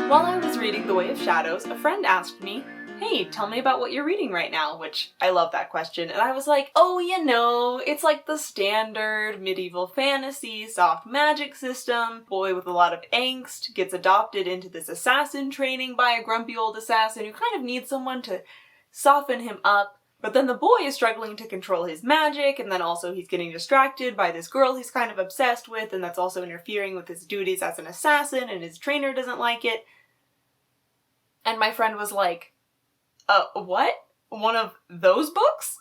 While I was reading The Way of Shadows, a friend asked me, "Hey, tell me about what you're reading right now," which I love that question, and I was like, oh, it's like the standard medieval fantasy, soft magic system, boy with a lot of angst gets adopted into this assassin training by a grumpy old assassin who kind of needs someone to soften him up, but then the boy is struggling to control his magic, and then also he's getting distracted by this girl he's kind of obsessed with, and that's also interfering with his duties as an assassin, and his trainer doesn't like it. And my friend was like, what? One of those books?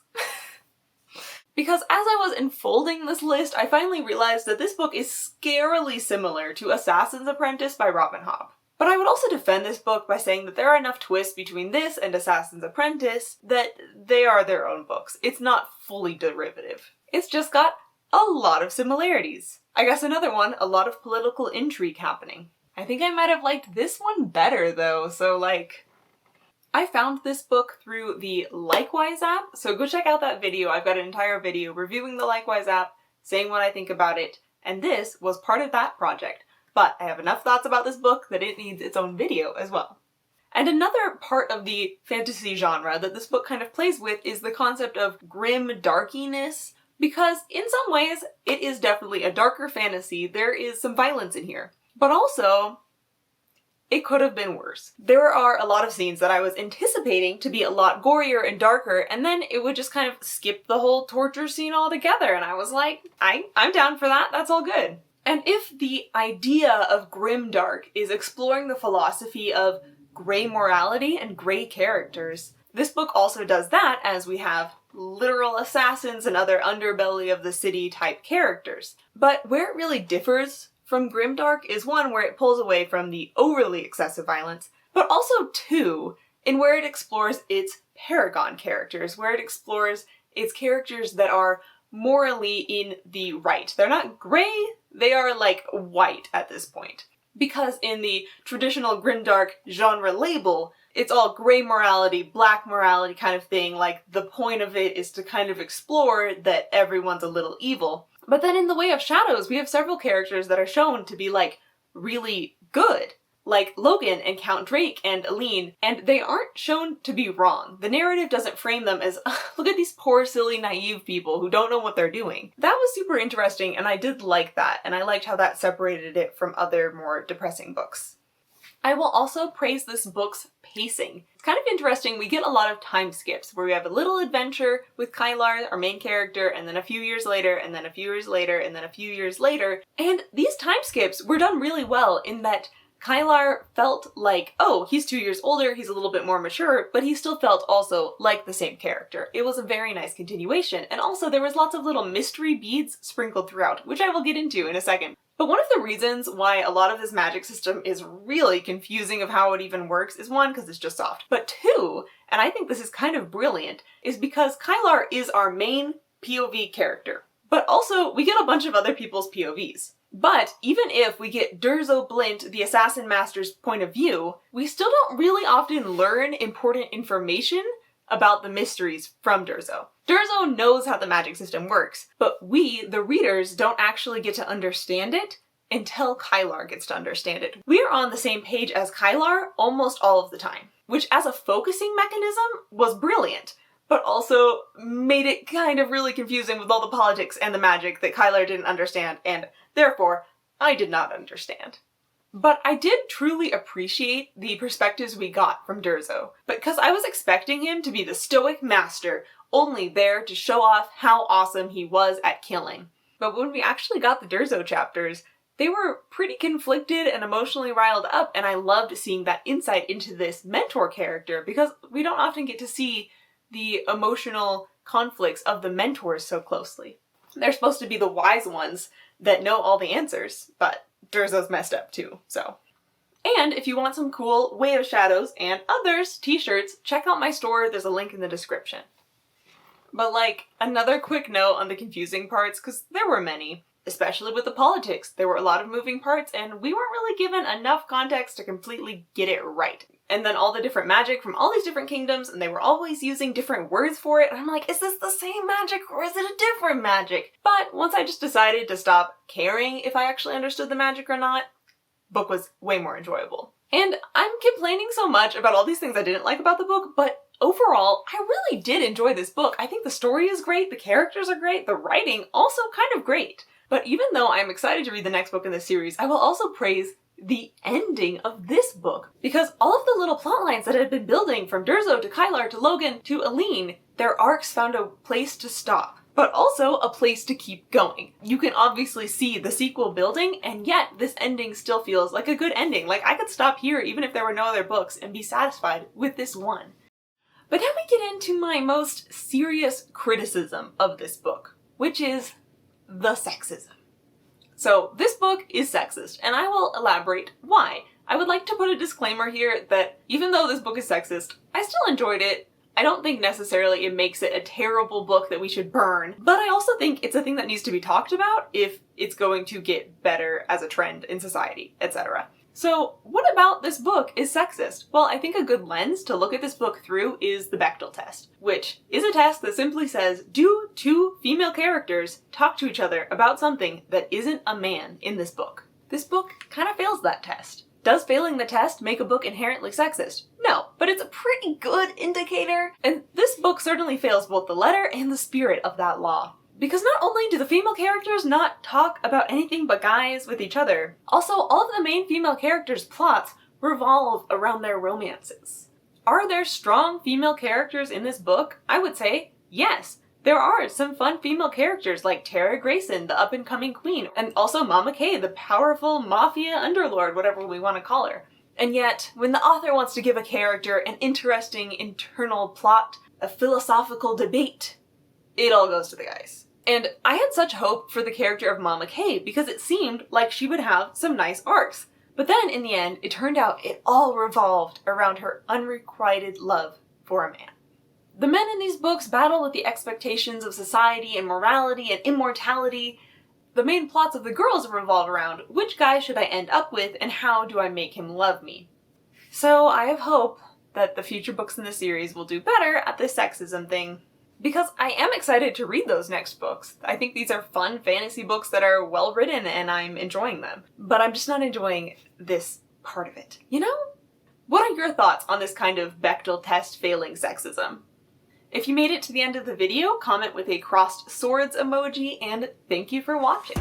Because as I was unfolding this list, I finally realized that this book is scarily similar to Assassin's Apprentice by Robin Hobb. But I would also defend this book by saying that there are enough twists between this and Assassin's Apprentice that they are their own books. It's not fully derivative. It's just got a lot of similarities. I guess another one, a lot of political intrigue happening. I think I might have liked this one better though, so I found this book through the Likewise app, so go check out that video. I've got an entire video reviewing the Likewise app, saying what I think about it, and this was part of that project. But I have enough thoughts about this book that it needs its own video as well. And another part of the fantasy genre that this book kind of plays with is the concept of grim darkiness, because in some ways it is definitely a darker fantasy. There is some violence in here. But also, it could have been worse. There are a lot of scenes that I was anticipating to be a lot gorier and darker, and then it would just kind of skip the whole torture scene altogether, and I was like, I'm down for that, that's all good. And if the idea of grimdark is exploring the philosophy of gray morality and gray characters, this book also does that, as we have literal assassins and other underbelly of the city type characters. But where it really differs from grimdark is one, where it pulls away from the overly excessive violence, but also two, in where it explores its paragon characters, where it explores its characters that are morally in the right. They're not gray, they are white at this point. Because in the traditional grimdark genre label, it's all gray morality, black morality kind of thing, the point of it is to kind of explore that everyone's a little evil. But then in The Way of Shadows, we have several characters that are shown to be, really good. Like Logan and Count Drake and Aline, and they aren't shown to be wrong. The narrative doesn't frame them as, look at these poor, silly, naive people who don't know what they're doing. That was super interesting, and I did like that, and I liked how that separated it from other more depressing books. I will also praise this book's pacing. It's kind of interesting, we get a lot of time skips, where we have a little adventure with Kylar, our main character, and then a few years later, and then a few years later, and then a few years later, and these time skips were done really well in that Kylar felt like, oh, he's 2 years older, he's a little bit more mature, but he still felt also like the same character. It was a very nice continuation, and also there was lots of little mystery beads sprinkled throughout, which I will get into in a second. But one of the reasons why a lot of this magic system is really confusing of how it even works is one, because it's just soft, but two, and I think this is kind of brilliant, is because Kylar is our main POV character. But also, we get a bunch of other people's POVs. But even if we get Durzo Blint, the Assassin Master's point of view, we still don't really often learn important information about the mysteries from Durzo. Durzo knows how the magic system works, but we, the readers, don't actually get to understand it until Kylar gets to understand it. We are on the same page as Kylar almost all of the time, which as a focusing mechanism was brilliant, but also made it kind of really confusing with all the politics and the magic that Kylar didn't understand, and therefore, I did not understand. But I did truly appreciate the perspectives we got from Durzo, because I was expecting him to be the stoic master, only there to show off how awesome he was at killing. But when we actually got the Durzo chapters, they were pretty conflicted and emotionally riled up, and I loved seeing that insight into this mentor character, because we don't often get to see the emotional conflicts of the mentors so closely. They're supposed to be the wise ones that know all the answers, but Durzo's messed up too, so. And if you want some cool Way of Shadows and others t-shirts, check out my store, there's a link in the description. But another quick note on the confusing parts, because there were many, especially with the politics. There were a lot of moving parts, and we weren't really given enough context to completely get it right. And then all the different magic from all these different kingdoms, and they were always using different words for it, and I'm like, is this the same magic or is it a different magic? But once I just decided to stop caring if I actually understood the magic or not, book was way more enjoyable. And I'm complaining so much about all these things I didn't like about the book, but overall, I really did enjoy this book. I think the story is great, the characters are great, the writing also kind of great. But even though I'm excited to read the next book in this series, I will also praise the ending of this book, because all of the little plot lines that had been building from Durzo to Kylar to Logan to Aline, their arcs found a place to stop, but also a place to keep going. You can obviously see the sequel building, and yet this ending still feels like a good ending. Like, I could stop here even if there were no other books and be satisfied with this one. But now we get into my most serious criticism of this book, which is the sexism. So this book is sexist, and I will elaborate why. I would like to put a disclaimer here that even though this book is sexist, I still enjoyed it. I don't think necessarily it makes it a terrible book that we should burn, but I also think it's a thing that needs to be talked about if it's going to get better as a trend in society, etc. So what about this book is sexist? Well, I think a good lens to look at this book through is the Bechdel test, which is a test that simply says, do two female characters talk to each other about something that isn't a man in this book? This book kind of fails that test. Does failing the test make a book inherently sexist? No, but it's a pretty good indicator, and this book certainly fails both the letter and the spirit of that law. Because not only do the female characters not talk about anything but guys with each other, also all of the main female characters' plots revolve around their romances. Are there strong female characters in this book? I would say yes. There are some fun female characters like Tara Grayson, the up-and-coming queen, and also Mama Kay, the powerful mafia underlord, whatever we want to call her. And yet, when the author wants to give a character an interesting internal plot, a philosophical debate, it all goes to the guys. And I had such hope for the character of Mama Kay because it seemed like she would have some nice arcs. But then, in the end, it turned out it all revolved around her unrequited love for a man. The men in these books battle with the expectations of society and morality and immortality. The main plots of the girls revolve around which guy should I end up with and how do I make him love me. So I have hope that the future books in the series will do better at this sexism thing, because I am excited to read those next books. I think these are fun fantasy books that are well written and I'm enjoying them. But I'm just not enjoying this part of it, you know? What are your thoughts on this kind of Bechdel test failing sexism? If you made it to the end of the video, comment with a crossed swords emoji, and thank you for watching.